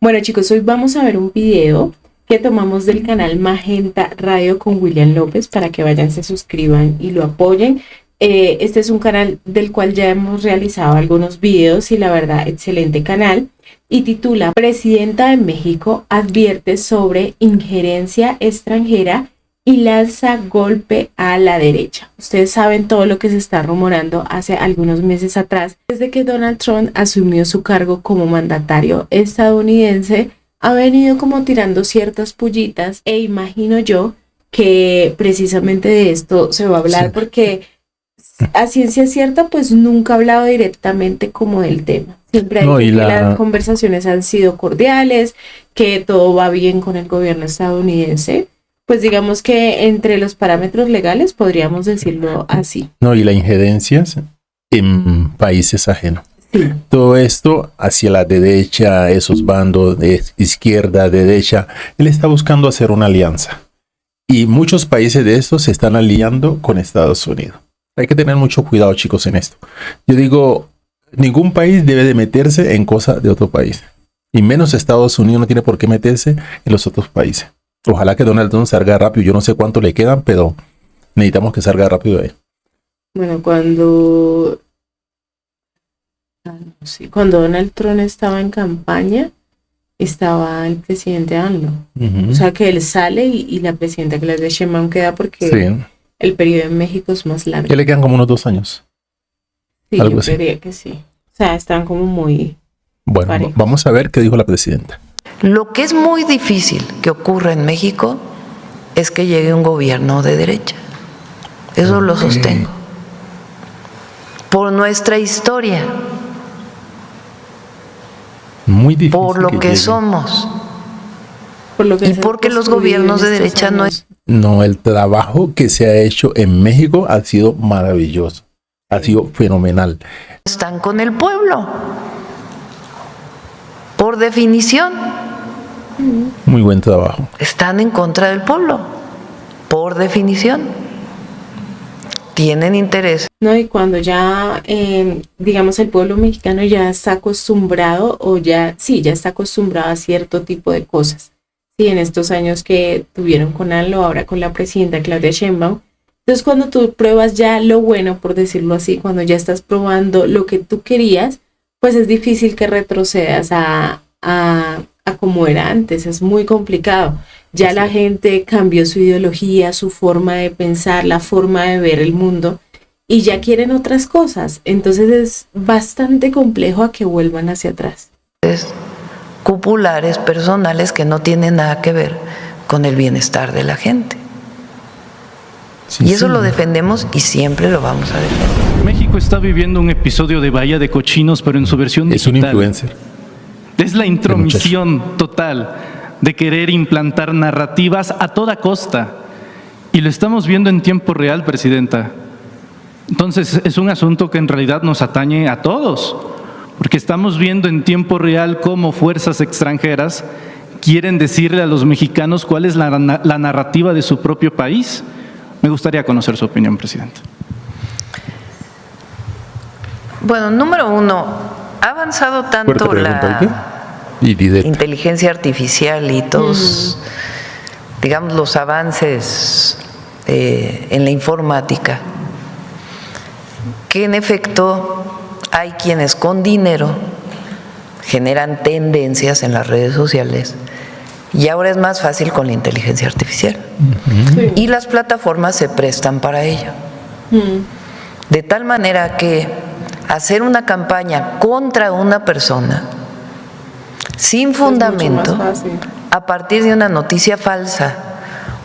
Bueno chicos, hoy vamos a ver un video que tomamos del canal Magenta Radio con William López para que vayan, se suscriban y lo apoyen. Este es un canal del cual ya hemos realizado algunos videos y la verdad, excelente canal. Y titula Presidenta de México advierte sobre injerencia extranjera y lanza golpe a la derecha. Ustedes saben todo lo que se está rumorando hace algunos meses atrás. Desde que Donald Trump asumió su cargo como mandatario estadounidense, ha venido como tirando ciertas pullitas e imagino yo que precisamente de esto se va a hablar, sí, porque a ciencia cierta pues nunca ha hablado directamente como del tema. Siempre ha dicho que las conversaciones han sido cordiales, que todo va bien con el gobierno estadounidense. Pues digamos que entre los parámetros legales podríamos decirlo así. No, y las injerencias en países ajenos. Sí. Todo esto hacia la derecha, esos bandos de izquierda, derecha, él está buscando hacer una alianza. Y muchos países de estos se están aliando con Estados Unidos. Hay que tener mucho cuidado, chicos, en esto. Yo digo, ningún país debe de meterse en cosas de otro país. Y menos Estados Unidos no tiene por qué meterse en los otros países. Ojalá que Donald Trump salga rápido. Yo no sé cuánto le quedan, pero necesitamos que salga rápido de ahí. Bueno, cuando Donald Trump estaba en campaña, estaba el presidente AMLO. O sea que él sale y la presidenta Claudia Sheinbaum queda porque el periodo en México es más largo. ¿Qué le quedan como unos 2 años? Sí, yo creería que sí. O sea, están como muy... Bueno, parejos. Vamos a ver qué dijo la presidenta. Lo que es muy difícil que ocurra en México es que llegue un gobierno de derecha. Eso lo sostengo. Por nuestra historia. Muy difícil. Por lo que somos. Y porque los gobiernos de derecha no es... No, el trabajo que se ha hecho en México ha sido maravilloso. Ha sido fenomenal. Están con el pueblo. Por definición. Muy buen trabajo. Están en contra del pueblo. Por definición. Tienen interés. No, y cuando ya, digamos, el pueblo mexicano ya está acostumbrado ya está acostumbrado a cierto tipo de cosas. Sí, en estos años que tuvieron con AMLO, ahora con la presidenta Claudia Sheinbaum. Entonces, cuando tú pruebas ya lo bueno, por decirlo así, cuando ya estás probando lo que tú querías, pues es difícil que retrocedas a como era antes. Es muy complicado. Ya la gente cambió su ideología, su forma de pensar, la forma de ver el mundo y ya quieren otras cosas. Entonces es bastante complejo a que vuelvan hacia atrás. Cupulares, personales, que no tienen nada que ver con el bienestar de la gente. Sí, y eso lo defendemos y siempre lo vamos a defender. México está viviendo un episodio de Bahía de Cochinos, pero en su versión digital. Es un influencer. Es la intromisión total de querer implantar narrativas a toda costa. Y lo estamos viendo en tiempo real, Presidenta. Entonces, es un asunto que en realidad nos atañe a todos, porque estamos viendo en tiempo real cómo fuerzas extranjeras quieren decirle a los mexicanos cuál es la narrativa de su propio país. Me gustaría conocer su opinión, Presidenta. Bueno, número uno, ha avanzado tanto la inteligencia artificial y todos, digamos, los avances en la informática, que en efecto hay quienes con dinero generan tendencias en las redes sociales y ahora es más fácil con la inteligencia artificial. Y las plataformas se prestan para ello. De tal manera que hacer una campaña contra una persona sin fundamento, a partir de una noticia falsa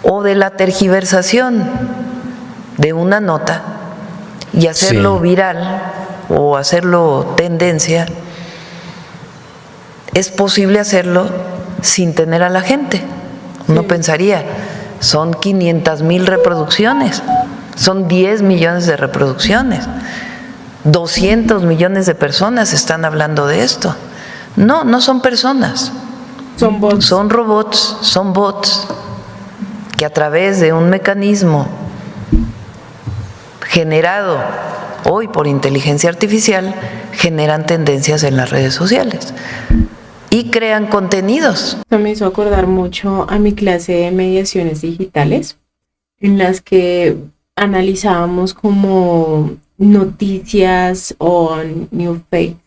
o de la tergiversación de una nota y hacerlo viral o hacerlo tendencia, es posible hacerlo sin tener a la gente. Uno pensaría, son 500,000 reproducciones, son 10 millones de reproducciones, 200 millones de personas están hablando de esto. No, no son personas. Son bots. Son robots, son bots que a través de un mecanismo generado hoy por inteligencia artificial generan tendencias en las redes sociales. y crean contenidos. Eso me hizo acordar mucho a mi clase de mediaciones digitales, en las que analizábamos como noticias o new fake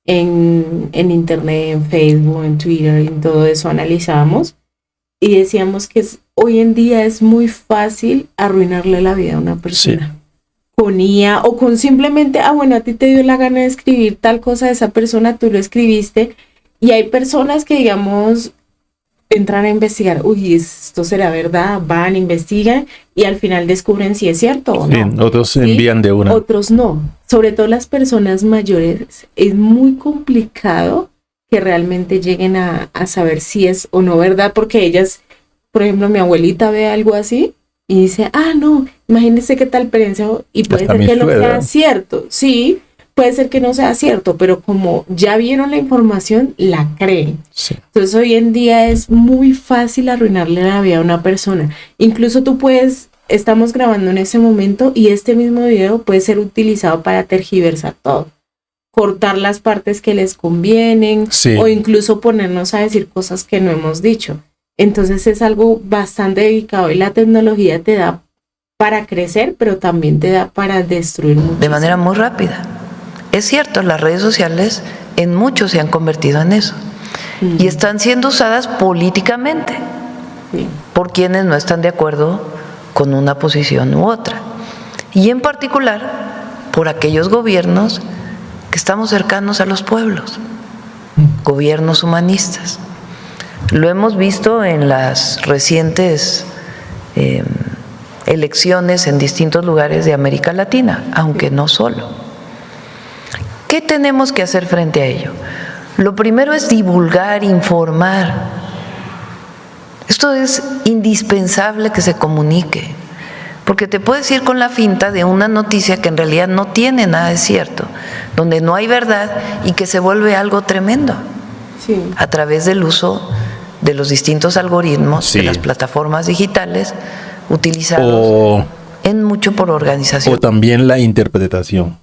en internet, en Facebook, en Twitter, en todo eso analizábamos y decíamos que hoy en día es muy fácil arruinarle la vida a una persona. Sí. Con IA o con simplemente, bueno, a ti te dio la gana de escribir tal cosa de esa persona, tú lo escribiste, y hay personas que, digamos, entran a investigar, esto será verdad, van, investigan y al final descubren si es cierto o no. Sí, otros envían de una. Otros no. Sobre todo las personas mayores, es muy complicado que realmente lleguen a saber si es o no verdad, porque ellas, por ejemplo, mi abuelita ve algo así y dice, no, imagínese qué tal experiencia, y puede ser que no sea cierto, sí, puede ser que no sea cierto, pero como ya vieron la información, la creen. Sí. Entonces hoy en día es muy fácil arruinarle la vida a una persona. Incluso estamos grabando en ese momento y este mismo video puede ser utilizado para tergiversar todo. Cortar las partes que les convienen, sí, o incluso ponernos a decir cosas que no hemos dicho. Entonces es algo bastante delicado y la tecnología te da para crecer, pero también te da para destruir muchísimo. De manera muy rápida. Es cierto, las redes sociales en muchos se han convertido en eso y están siendo usadas políticamente por quienes no están de acuerdo con una posición u otra, y en particular por aquellos gobiernos que estamos cercanos a los pueblos, gobiernos humanistas. Lo hemos visto en las recientes elecciones en distintos lugares de América Latina, aunque no solo. ¿Qué tenemos que hacer frente a ello? Lo primero es divulgar, informar. Esto es indispensable que se comunique, porque te puedes ir con la finta de una noticia que en realidad no tiene nada de cierto, donde no hay verdad y que se vuelve algo tremendo, sí, a través del uso de los distintos algoritmos, sí, de las plataformas digitales utilizados en mucho por organización. O también la interpretación.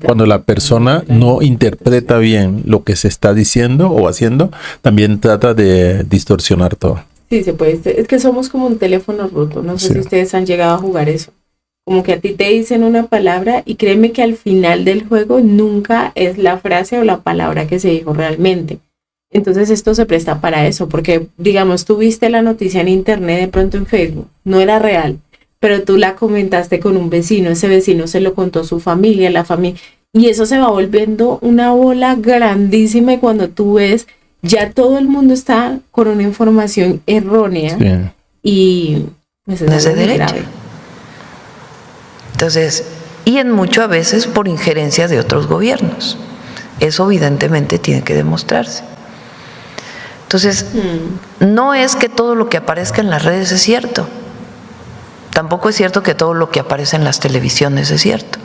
Cuando la persona no interpreta bien lo que se está diciendo o haciendo, también trata de distorsionar todo. Sí, se puede. Es que somos como un teléfono roto. No sé, sí, si ustedes han llegado a jugar eso. Como que a ti te dicen una palabra y créeme que al final del juego nunca es la frase o la palabra que se dijo realmente. Entonces esto se presta para eso, porque digamos, tú viste la noticia en internet, de pronto en Facebook, no era real, pero tú la comentaste con un vecino, ese vecino se lo contó su familia, la familia, y eso se va volviendo una bola grandísima, y cuando tú ves, ya todo el mundo está con una información errónea, sí, y pues es de derecha. Grave. Entonces, y en mucho a veces por injerencia de otros gobiernos. Eso evidentemente tiene que demostrarse. Entonces, no es que todo lo que aparezca en las redes es cierto. Tampoco es cierto que todo lo que aparece en las televisiones es cierto.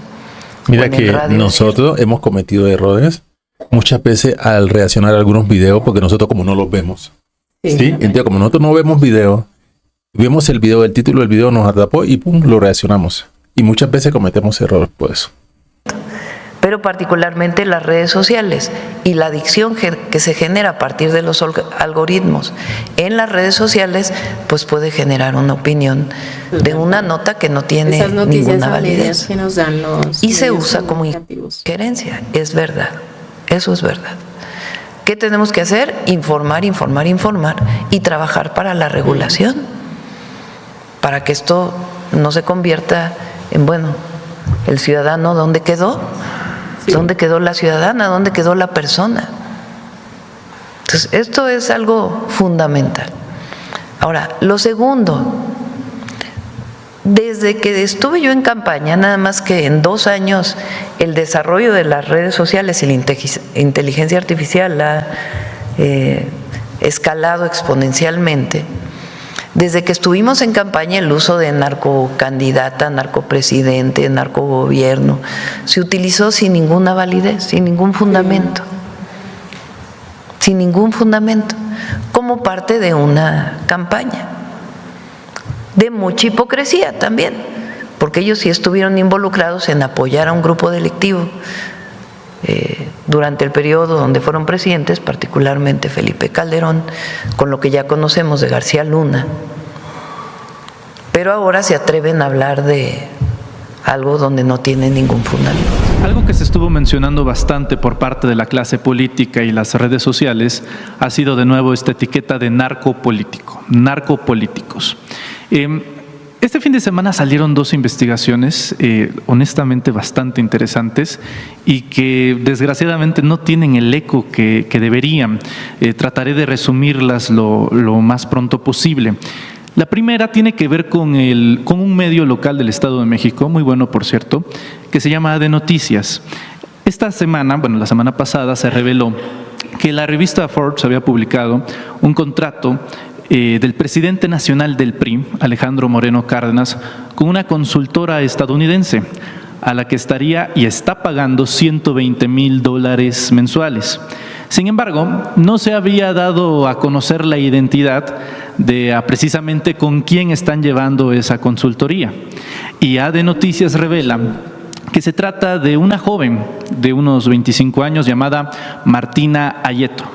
Mira que nosotros hemos cometido errores muchas veces al reaccionar a algunos videos, porque nosotros como no los vemos. ¿Sí? Entonces, como nosotros no vemos videos, vemos el video, el título del video nos atrapó y pum, lo reaccionamos. Y muchas veces cometemos errores por eso. Pero particularmente las redes sociales y la adicción que se genera a partir de los algoritmos en las redes sociales, pues puede generar una opinión de una nota que no tiene ninguna validez. Que nos dan y se usa como injerencia. Es verdad, eso es verdad. ¿Qué tenemos que hacer? Informar, informar, informar y trabajar para la regulación, para que esto no se convierta en, bueno, el ciudadano, ¿dónde quedó? Sí. ¿Dónde quedó la ciudadana? ¿Dónde quedó la persona? Entonces, esto es algo fundamental. Ahora, lo segundo, desde que estuve yo en campaña, nada más que en 2 años, el desarrollo de las redes sociales y la inteligencia artificial ha escalado exponencialmente. Desde que estuvimos en campaña, el uso de narcocandidata, narcopresidente, narcogobierno, se utilizó sin ninguna validez, sin ningún fundamento. Sin ningún fundamento, como parte de una campaña. De mucha hipocresía también, porque ellos sí estuvieron involucrados en apoyar a un grupo delictivo durante el periodo donde fueron presidentes, particularmente Felipe Calderón, con lo que ya conocemos de García Luna. Pero ahora se atreven a hablar de algo donde no tiene ningún fundamento. Algo que se estuvo mencionando bastante por parte de la clase política y las redes sociales ha sido de nuevo esta etiqueta de narcopolítico, narcopolíticos. Este fin de semana salieron 2 investigaciones, honestamente bastante interesantes y que desgraciadamente no tienen el eco que deberían. Trataré de resumirlas lo más pronto posible. La primera tiene que ver con un medio local del Estado de México, muy bueno por cierto, que se llama AD Noticias. Esta semana, la semana pasada, se reveló que la revista Forbes había publicado un contrato del presidente nacional del PRI, Alejandro Moreno Cárdenas, con una consultora estadounidense a la que estaría y está pagando $120,000 mensuales. Sin embargo, no se había dado a conocer la identidad de precisamente con quién están llevando esa consultoría. Y AD Noticias revela que se trata de una joven de unos 25 años llamada Martina Ayeto,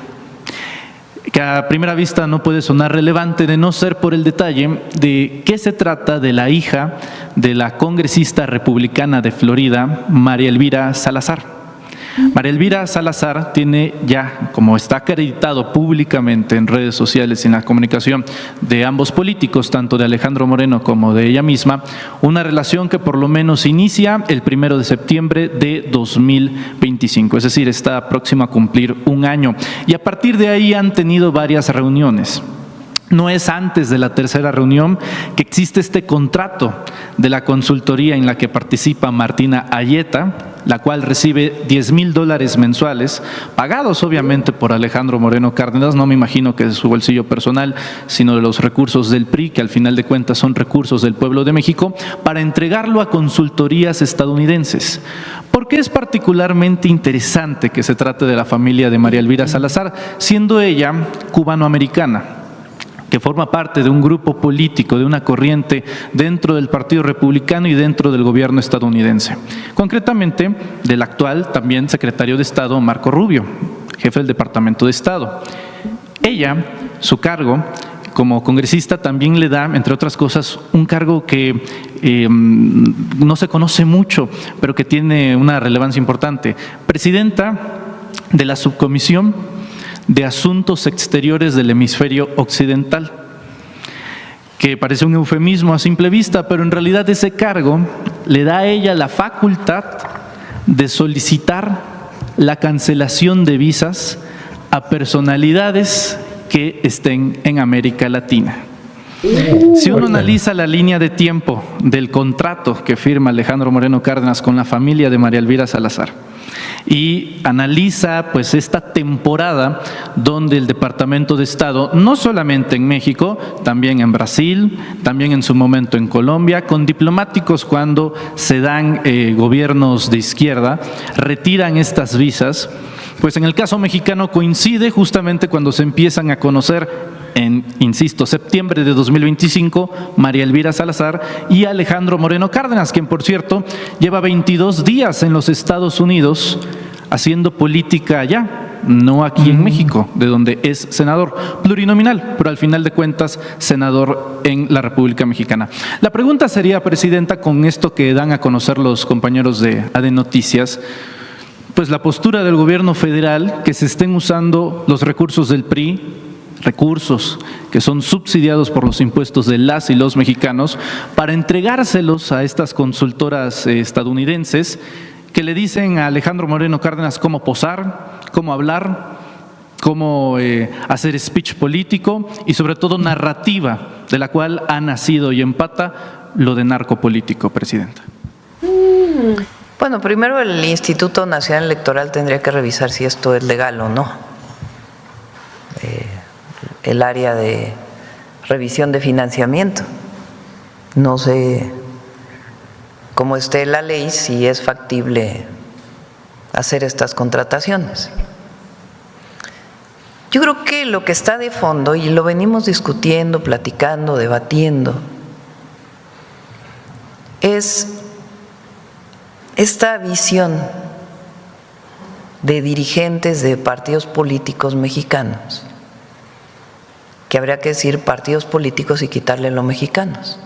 que a primera vista no puede sonar relevante de no ser por el detalle de que se trata de la hija de la congresista republicana de Florida, María Elvira Salazar. María Elvira Salazar tiene ya, como está acreditado públicamente en redes sociales y en la comunicación de ambos políticos, tanto de Alejandro Moreno como de ella misma, una relación que por lo menos inicia el 1 de septiembre de 2025, es decir, está próximo a cumplir un año. Y a partir de ahí han tenido varias reuniones. No es antes de la tercera reunión que existe este contrato de la consultoría en la que participa Martina Ayeta, la cual recibe $10,000 mensuales, pagados obviamente por Alejandro Moreno Cárdenas, no me imagino que de su bolsillo personal, sino de los recursos del PRI, que al final de cuentas son recursos del pueblo de México, para entregarlo a consultorías estadounidenses. ¿Por qué es particularmente interesante que se trate de la familia de María Elvira Salazar, siendo ella cubanoamericana, que forma parte de un grupo político, de una corriente dentro del Partido Republicano y dentro del gobierno estadounidense? Concretamente, del actual también secretario de Estado, Marco Rubio, jefe del Departamento de Estado. Ella, su cargo como congresista, también le da, entre otras cosas, un cargo que no se conoce mucho, pero que tiene una relevancia importante. Presidenta de la Subcomisión de Asuntos Exteriores del Hemisferio Occidental, que parece un eufemismo a simple vista, pero en realidad ese cargo le da a ella la facultad de solicitar la cancelación de visas a personalidades que estén en América Latina. Si uno analiza la línea de tiempo del contrato que firma Alejandro Moreno Cárdenas con la familia de María Elvira Salazar y analiza pues esta temporada donde el Departamento de Estado, no solamente en México, también en Brasil, también en su momento en Colombia, con diplomáticos cuando se dan gobiernos de izquierda, retiran estas visas, pues en el caso mexicano coincide justamente cuando se empiezan a conocer en, insisto, septiembre de 2025, María Elvira Salazar y Alejandro Moreno Cárdenas, quien por cierto lleva 22 días en los Estados Unidos haciendo política allá, no aquí en México, de donde es senador plurinominal, pero al final de cuentas senador en la República Mexicana. La pregunta sería, Presidenta, con esto que dan a conocer los compañeros de AD Noticias, pues la postura del gobierno federal, que se estén usando los recursos del PRI, recursos que son subsidiados por los impuestos de las y los mexicanos, para entregárselos a estas consultoras estadounidenses que le dicen a Alejandro Moreno Cárdenas cómo posar, cómo hablar, cómo hacer speech político y sobre todo narrativa, de la cual ha nacido y empata lo de narcopolítico, Presidenta. Bueno, primero el Instituto Nacional Electoral tendría que revisar si esto es legal o no. El área de revisión de financiamiento. No sé cómo esté la ley, si es factible hacer estas contrataciones. Yo creo que lo que está de fondo, y lo venimos discutiendo, platicando, debatiendo, es esta visión de dirigentes de partidos políticos mexicanos, que habría que decir partidos políticos y quitarle los mexicanos.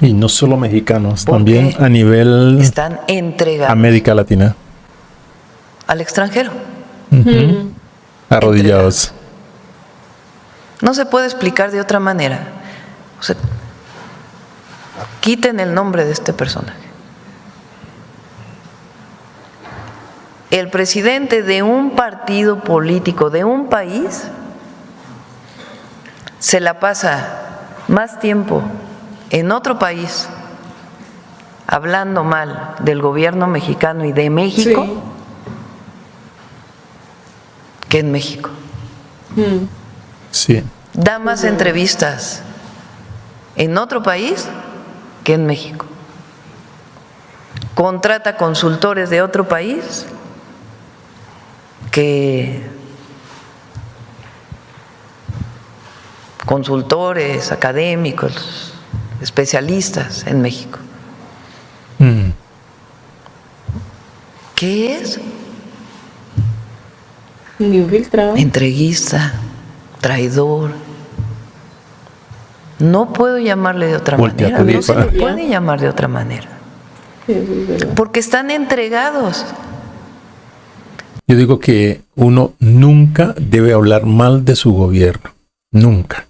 Y no solo mexicanos, Porque también a nivel están entregados América Latina. Al extranjero. Arrodillados. No se puede explicar de otra manera. O sea, quiten el nombre de este personaje. El presidente de un partido político de un país se la pasa más tiempo en otro país hablando mal del gobierno mexicano y de México que en México. Sí. Da más entrevistas en otro país que en México. Contrata consultores de otro país que consultores, académicos, especialistas en México. ¿Qué es? Un infiltrado. Entreguista, traidor. No puedo llamarle de otra manera. No se le puede llamar de otra manera. Sí, eso es verdad. Porque están entregados. Yo digo que uno nunca debe hablar mal de su gobierno. Nunca.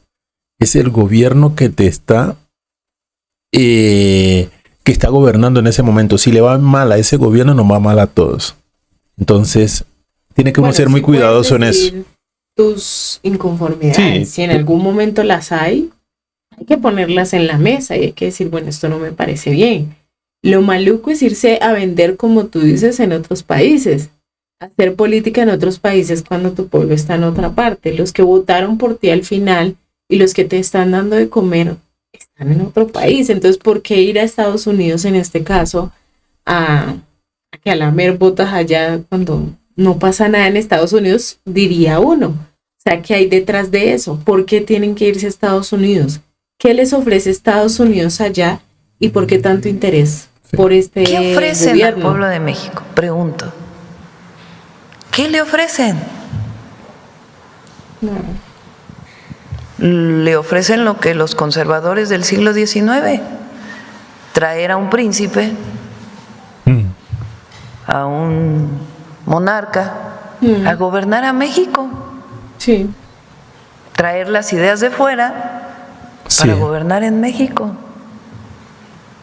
Es el gobierno que te está que está gobernando en ese momento. Si le va mal a ese gobierno, nos va mal a todos. Entonces, tiene que uno ser muy cuidadoso en eso. Tus inconformidades, Sí. si en algún momento las hay que ponerlas en la mesa y hay que decir, bueno, esto no me parece bien. Lo maluco es irse a vender, como tú dices, en otros países. Hacer política en otros países cuando tu pueblo está en otra parte. Los que votaron por ti al final y los que te están dando de comer están en otro país. Entonces, ¿por qué ir a Estados Unidos en este caso a que a la mer votas allá cuando no pasa nada en Estados Unidos? Diría uno. O sea, ¿qué hay detrás de eso? ¿Por qué tienen que irse a Estados Unidos? ¿Qué les ofrece Estados Unidos allá y por qué tanto interés por este gobierno? ¿Qué ofrecen al pueblo de México? Pregunto. ¿Qué le ofrecen? No. Le ofrecen lo que los conservadores del siglo XIX, traer a un príncipe, a un monarca, a gobernar a México. Sí. Traer las ideas de fuera para gobernar en México.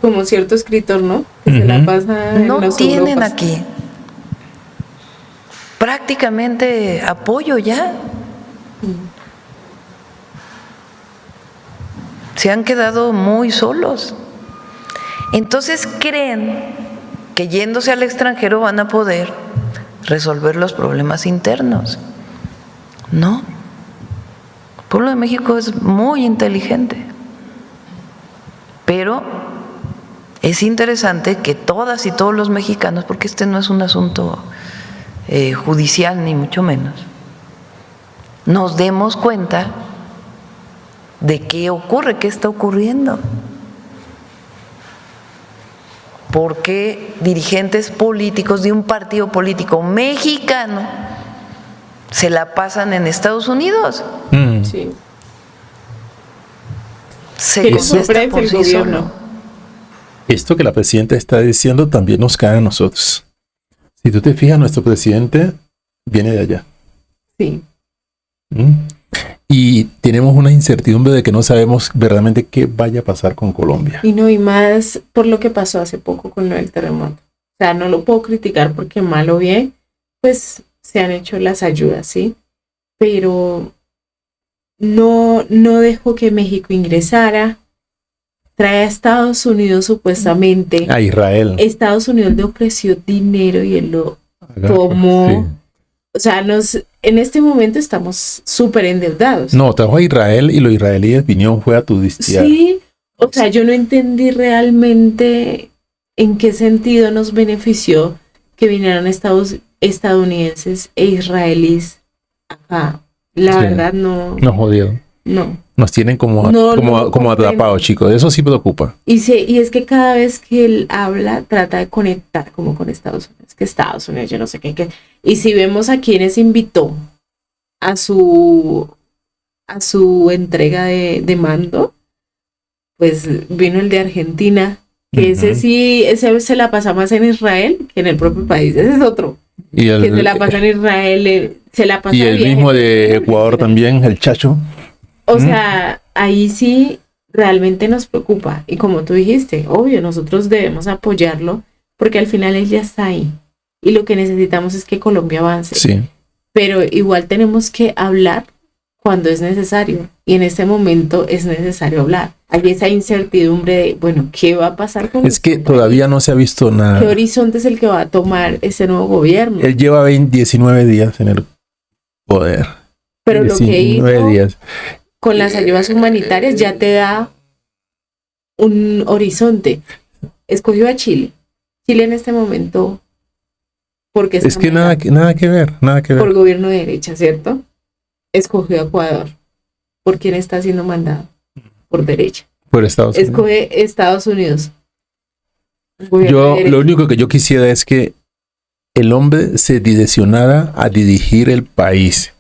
Como cierto escritor, ¿no? Que se la pasa en No las tienen Europas. aquí prácticamente apoyo ya. Se han quedado muy solos. Entonces creen que yéndose al extranjero van a poder resolver los problemas internos. No. El pueblo de México es muy inteligente. Pero es interesante que todas y todos los mexicanos, porque este no es un asunto judicial ni mucho menos, nos demos cuenta de qué ocurre, qué está ocurriendo. ¿Por qué dirigentes políticos de un partido político mexicano se la pasan en Estados Unidos? Sí. Se contesta por sí solo. Esto que la presidenta está diciendo también nos cae a nosotros. Si tú te fijas, nuestro presidente viene de allá. Sí. Y tenemos una incertidumbre de que no sabemos verdaderamente qué vaya a pasar con Colombia. Y no, y más por lo que pasó hace poco con lo del terremoto. O sea, no lo puedo criticar porque mal o bien, pues se han hecho las ayudas, ¿sí? Pero no dejó que México ingresara. Trae a Estados Unidos supuestamente. A Israel. Estados Unidos le ofreció dinero y él lo tomó. Sí. O sea, en este momento estamos súper endeudados. No, trajo a Israel y los israelíes vinieron fue a turistear. Sí, o sea, yo no entendí realmente en qué sentido nos benefició que vinieran estadounidenses e israelíes acá. La verdad no. Nos jodieron. No. Nos tienen como atrapados, chicos. Eso sí preocupa. Y es que cada vez que él habla, trata de conectar como con Estados Unidos. Que Estados Unidos, yo no sé qué. Y si vemos a quienes invitó a su entrega de mando, pues vino el de Argentina, que ese se la pasa más en Israel que en el propio país. Ese es otro. Que se la pasa en Israel, se la pasa. Y el mismo de Ecuador también, el Chacho. O sea, ahí sí realmente nos preocupa. Y como tú dijiste, obvio, nosotros debemos apoyarlo porque al final él ya está ahí. Y lo que necesitamos es que Colombia avance. Sí. Pero igual tenemos que hablar cuando es necesario. Y en este momento es necesario hablar. Hay esa incertidumbre de, bueno, ¿qué va a pasar con Es que todavía no se ha visto nada. ¿Qué horizonte es el que va a tomar ese nuevo gobierno? Él lleva 19 días en el poder. Pero lo que hizo días. Con las ayudas humanitarias ya te da un horizonte. Escogió a Chile. Chile en este momento, porque es que nada que ver. Por gobierno de derecha, ¿cierto? Escogió a Ecuador. ¿Por quién está siendo mandado? Por derecha. Por Estados Unidos. Escoge Estados Unidos. Lo único que yo quisiera es que el hombre se direccionara a dirigir el país.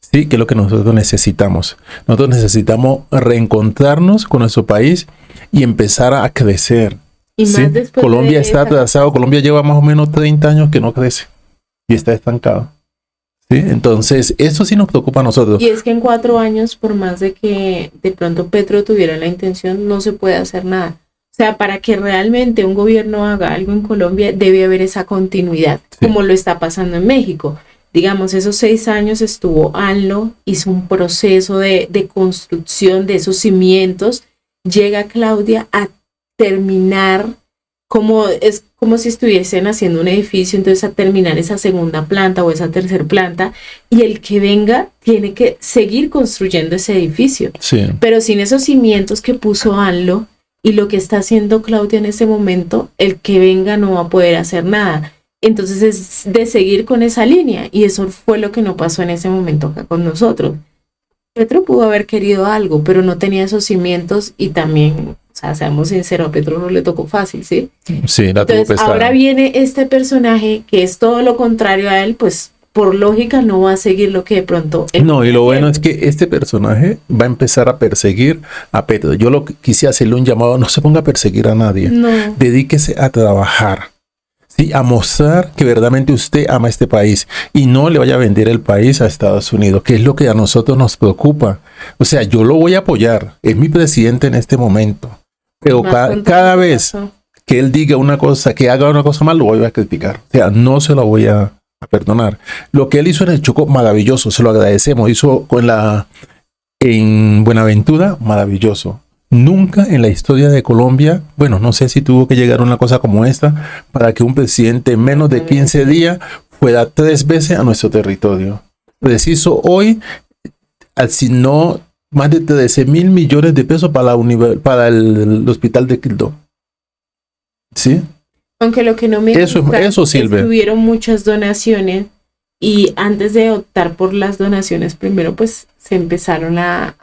Sí, que es lo que nosotros necesitamos. Nosotros necesitamos reencontrarnos con nuestro país y empezar a crecer. Y ¿sí? más después Colombia está atrasado. Colombia lleva más o menos 30 años que no crece y está estancado. ¿Sí? Entonces, eso sí nos preocupa a nosotros. Y es que en 4 años, por más de que de pronto Petro tuviera la intención, no se puede hacer nada. O sea, para que realmente un gobierno haga algo en Colombia, debe haber esa continuidad, como lo está pasando en México. Digamos, esos 6 años estuvo ANLO, hizo un proceso de construcción de esos cimientos. Llega Claudia a terminar, es como si estuviesen haciendo un edificio, entonces a terminar esa segunda planta o esa tercera planta, y el que venga tiene que seguir construyendo ese edificio. Sí. Pero sin esos cimientos que puso ANLO y lo que está haciendo Claudia en ese momento, el que venga no va a poder hacer nada. Entonces es de seguir con esa línea, y eso fue lo que no pasó en ese momento acá con nosotros. Petro pudo haber querido algo, pero no tenía esos cimientos, y también, o sea, seamos sinceros, a Petro no le tocó fácil, ¿sí? Sí, la tuvo pesada. Ahora viene este personaje que es todo lo contrario a él, pues por lógica no va a seguir lo que de pronto... No, y lo bueno es que este personaje va a empezar a perseguir a Petro. Yo lo quise hacerle un llamado, no se ponga a perseguir a nadie. No. Dedíquese a trabajar. Sí, a mostrar que verdaderamente usted ama este país y no le vaya a vender el país a Estados Unidos, que es lo que a nosotros nos preocupa. O sea, yo lo voy a apoyar, es mi presidente en este momento, pero cada vez que él diga una cosa, que haga una cosa mal, lo voy a criticar. O sea, no se lo voy a perdonar. Lo que él hizo en el Chocó, maravilloso, se lo agradecemos. Hizo en Buenaventura, maravilloso. Nunca en la historia de Colombia, bueno, no sé si tuvo que llegar una cosa como esta para que un presidente en menos de 15 días fuera 3 veces a nuestro territorio. Preciso hoy, asignó más de 13,000 millones de pesos para el hospital de Quildó. ¿Sí? Aunque lo que no me gusta eso sirve. Es que hubieron muchas donaciones, y antes de optar por las donaciones, primero pues se empezaron a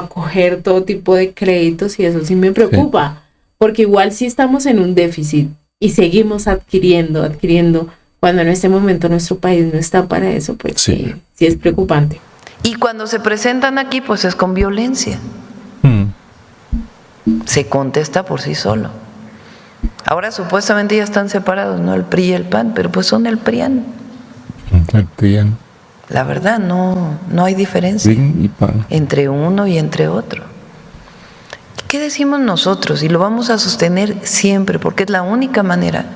coger todo tipo de créditos, y eso sí me preocupa, porque igual si estamos en un déficit y seguimos adquiriendo, cuando en este momento nuestro país no está para eso, pues sí es preocupante. Y cuando se presentan aquí, pues es con violencia. Se contesta por sí solo. Ahora supuestamente ya están separados, ¿no? El PRI y el PAN, pero pues son el PRIAN. El PRIAN. La verdad, no hay diferencia entre uno y entre otro. ¿Qué decimos nosotros? Y lo vamos a sostener siempre, porque es la única manera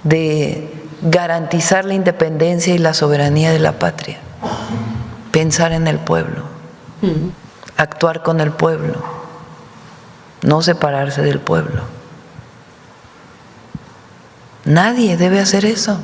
de garantizar la independencia y la soberanía de la patria. Pensar en el pueblo, actuar con el pueblo, no separarse del pueblo. Nadie debe hacer eso.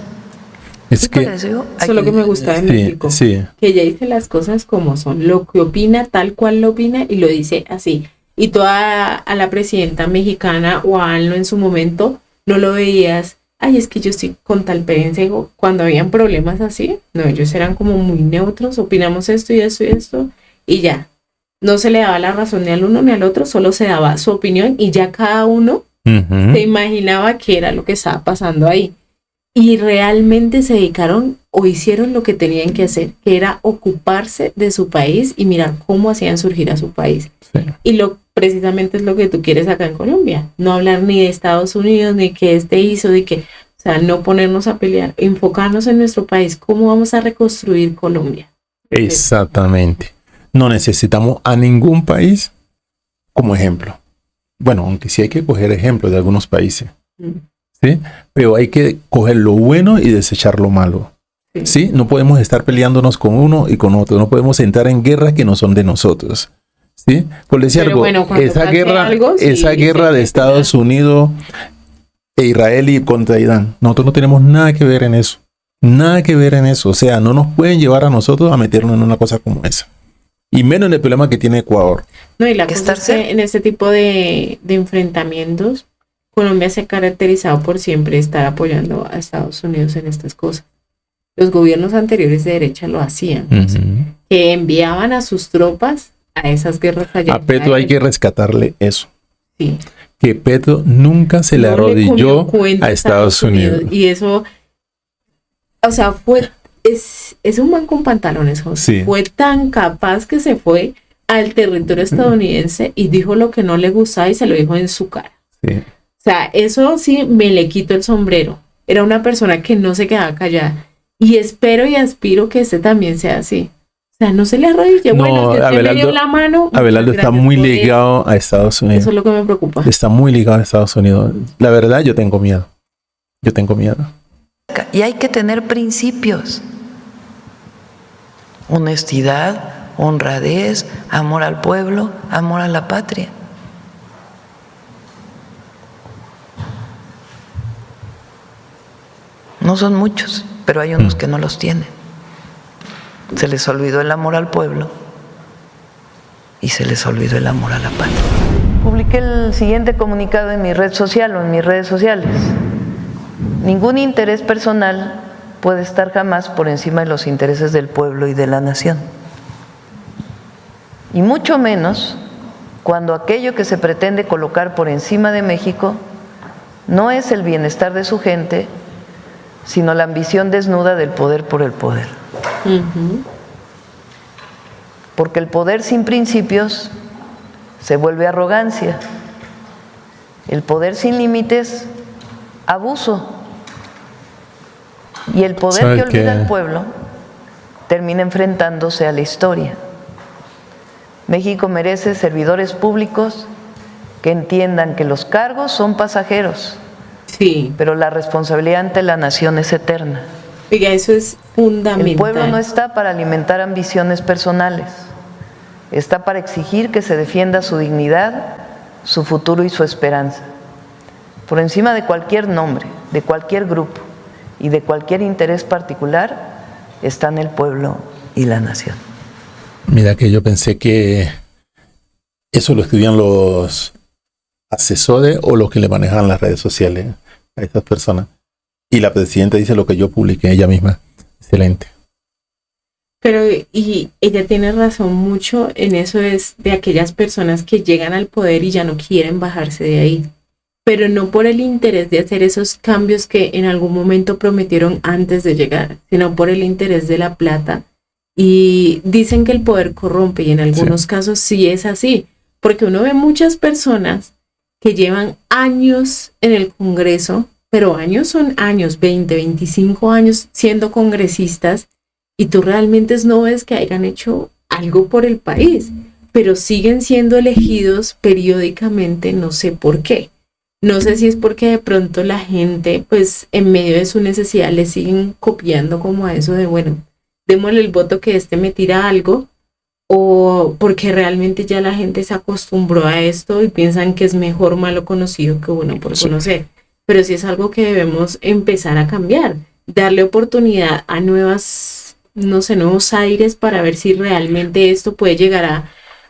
Es que eso es lo que me gusta de México, que ella dice las cosas como son, lo que opina tal cual lo opina, y lo dice así. Y toda a la presidenta mexicana o a ANLO en su momento no lo veías, ay, es que yo estoy con tal experiencia, cuando habían problemas así. No, ellos eran como muy neutros, opinamos esto y esto y esto, y ya. No se le daba la razón ni al uno ni al otro, solo se daba su opinión y ya cada uno se imaginaba qué era lo que estaba pasando ahí. Y realmente se dedicaron o hicieron lo que tenían que hacer, que era ocuparse de su país y mirar cómo hacían surgir a su país. Sí. Y precisamente es lo que tú quieres acá en Colombia. No hablar ni de Estados Unidos, ni que hizo, de que, o sea, no ponernos a pelear, enfocarnos en nuestro país. ¿Cómo vamos a reconstruir Colombia? Exactamente. No necesitamos a ningún país como ejemplo. Bueno, aunque sí hay que coger ejemplos de algunos países. ¿Sí? Pero hay que coger lo bueno y desechar lo malo. ¿Sí? No podemos estar peleándonos con uno y con otro. No podemos entrar en guerras que no son de nosotros. ¿Sí? Por decir algo, bueno, esa guerra de Estados Unidos e Israel y contra Irán, nosotros no tenemos nada que ver en eso. Nada que ver en eso. O sea, no nos pueden llevar a nosotros a meternos en una cosa como esa. Y menos en el problema que tiene Ecuador. No, y la cosa es que en este tipo de enfrentamientos, Colombia se ha caracterizado por siempre estar apoyando a Estados Unidos en estas cosas. Los gobiernos anteriores de derecha lo hacían, que enviaban a sus tropas a esas guerras allá. A Petro hay que rescatarle eso. Sí. Que Petro nunca se le arrodilló a Estados Unidos. Y eso, o sea, es un man con pantalones, José. Sí. Fue tan capaz que se fue al territorio estadounidense y dijo lo que no le gustaba y se lo dijo en su cara. Sí. O sea, eso sí me le quito el sombrero. Era una persona que no se quedaba callada. Y espero y aspiro que también sea así. O sea, no se le arrodille. No, bueno, si usted me dio la mano. Abelardo está muy ligado a Estados Unidos. Eso es lo que me preocupa. Está muy ligado a Estados Unidos. La verdad, yo tengo miedo. Y hay que tener principios. Honestidad, honradez, amor al pueblo, amor a la patria. No son muchos, pero hay unos que no los tienen. Se les olvidó el amor al pueblo y se les olvidó el amor a la patria. Publiqué el siguiente comunicado en mi red social o en mis redes sociales. Ningún interés personal puede estar jamás por encima de los intereses del pueblo y de la nación. Y mucho menos cuando aquello que se pretende colocar por encima de México no es el bienestar de su gente, sino la ambición desnuda del poder por el poder. Porque el poder sin principios se vuelve arrogancia. El poder sin límites, abuso. Y el poder que olvida al pueblo termina enfrentándose a la historia. México merece servidores públicos que entiendan que los cargos son pasajeros. Sí. Pero la responsabilidad ante la nación es eterna. Oiga, eso es fundamental. El pueblo no está para alimentar ambiciones personales. Está para exigir que se defienda su dignidad, su futuro y su esperanza. Por encima de cualquier nombre, de cualquier grupo y de cualquier interés particular, están el pueblo y la nación. Mira que yo pensé que eso lo escribían los asesores o los que le manejan las redes sociales a estas personas. Y la presidenta dice lo que yo publiqué ella misma. Excelente. Pero, y ella tiene razón mucho en eso, es de aquellas personas que llegan al poder y ya no quieren bajarse de ahí. Pero no por el interés de hacer esos cambios que en algún momento prometieron antes de llegar, sino por el interés de la plata. Y dicen que el poder corrompe, y en algunos casos sí es así, porque uno ve muchas personas que llevan años en el Congreso, pero años son años, 20, 25 años siendo congresistas, y tú realmente no ves que hayan hecho algo por el país, pero siguen siendo elegidos periódicamente, no sé por qué. No sé si es porque de pronto la gente, pues en medio de su necesidad, le siguen copiando como a eso de, bueno, démosle el voto que me tira algo, o porque realmente ya la gente se acostumbró a esto y piensan que es mejor malo conocido que bueno por conocer. Pero sí es algo que debemos empezar a cambiar, darle oportunidad a nuevos aires para ver si realmente esto puede llegar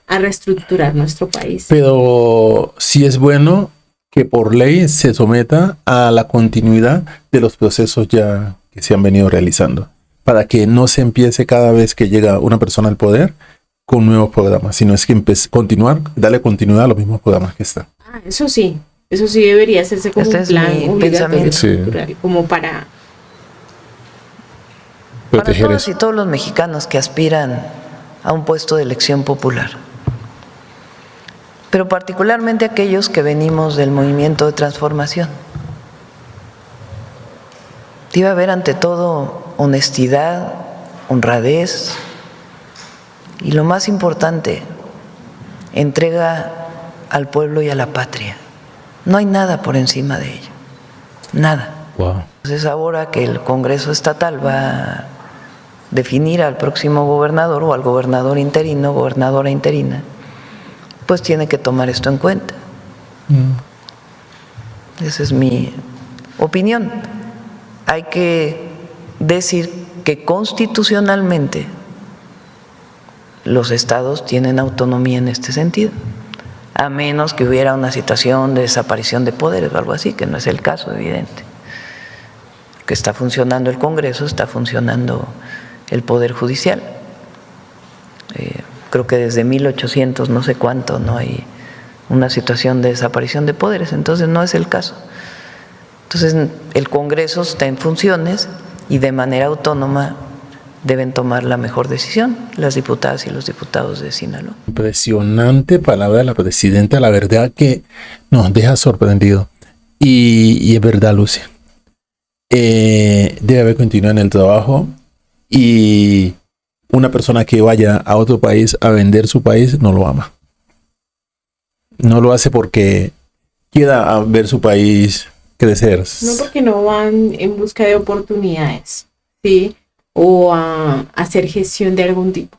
a reestructurar nuestro país. Pero sí es bueno que por ley se someta a la continuidad de los procesos ya que se han venido realizando, para que no se empiece cada vez que llega una persona al poder con nuevos programas, sino es que darle continuidad a los mismos programas que están. Eso sí debería hacerse como un plan obligatorio estructural, como para proteger todos eso. y todos los mexicanos que aspiran a un puesto de elección popular, pero particularmente aquellos que venimos del movimiento de transformación. Debe haber ante todo honestidad, honradez y, lo más importante, entrega al pueblo y a la patria. No hay nada por encima de ello, nada. Wow. Entonces, ahora que el Congreso Estatal va a definir al próximo gobernador o al gobernador interino, gobernadora interina, pues tiene que tomar esto en cuenta. Esa es mi opinión. Hay que decir que constitucionalmente los estados tienen autonomía en este sentido, a menos que hubiera una situación de desaparición de poderes o algo así, que no es el caso, evidente. Que está funcionando el Congreso, está funcionando el Poder Judicial. Creo que desde 1800 no sé cuánto no hay una situación de desaparición de poderes, entonces no es el caso. Entonces el Congreso está en funciones y de manera autónoma deben tomar la mejor decisión las diputadas y los diputados de Sinaloa. Impresionante palabra de la presidenta, la verdad que nos deja sorprendido. Y es verdad, Lucy. Debe haber continuidad en el trabajo, y una persona que vaya a otro país a vender su país no lo ama. No lo hace porque quiera ver su país crecer. No, porque no van en busca de oportunidades, ¿sí? O a hacer gestión de algún tipo.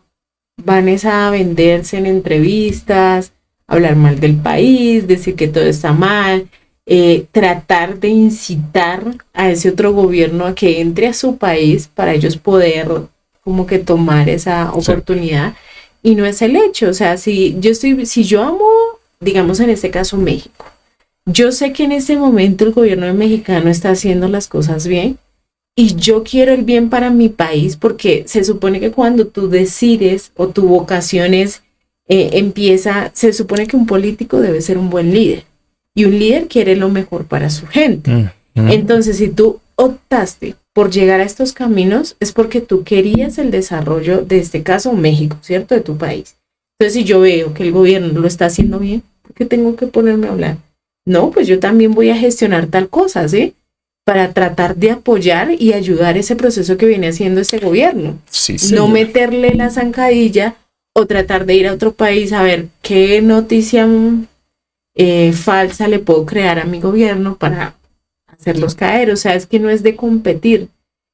Van a venderse en entrevistas, hablar mal del país, decir que todo está mal, tratar de incitar a ese otro gobierno a que entre a su país para ellos poder como que tomar esa oportunidad. Sí. Y no es el hecho. O sea, si yo amo, digamos en este caso México, yo sé que en este momento el gobierno mexicano está haciendo las cosas bien y yo quiero el bien para mi país, porque se supone que cuando tú decides o tu vocación es se supone que un político debe ser un buen líder y un líder quiere lo mejor para su gente. Entonces, si tú optaste por llegar a estos caminos, es porque tú querías el desarrollo de este caso México, ¿cierto? De tu país. Entonces, si yo veo que el gobierno lo está haciendo bien, ¿por qué tengo que ponerme a hablar? No, pues yo también voy a gestionar tal cosa, ¿sí? Para tratar de apoyar y ayudar ese proceso que viene haciendo ese gobierno. Sí, no meterle la zancadilla o tratar de ir a otro país a ver qué noticia falsa le puedo crear a mi gobierno para hacerlos caer. O sea, es que no es de competir.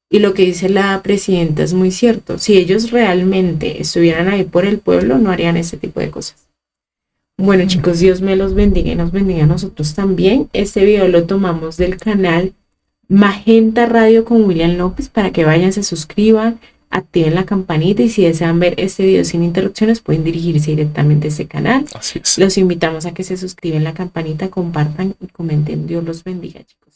Y lo que dice la presidenta es muy cierto. Si ellos realmente estuvieran ahí por el pueblo, no harían ese tipo de cosas. Bueno, chicos, Dios me los bendiga y nos bendiga a nosotros también. Este video lo tomamos del canal Magenta Radio con William López, para que vayan, se suscriban, activen la campanita, y si desean ver este video sin interrupciones pueden dirigirse directamente a este canal. Así es. Los invitamos a que se suscriban, la campanita, compartan y comenten. Dios los bendiga, chicos.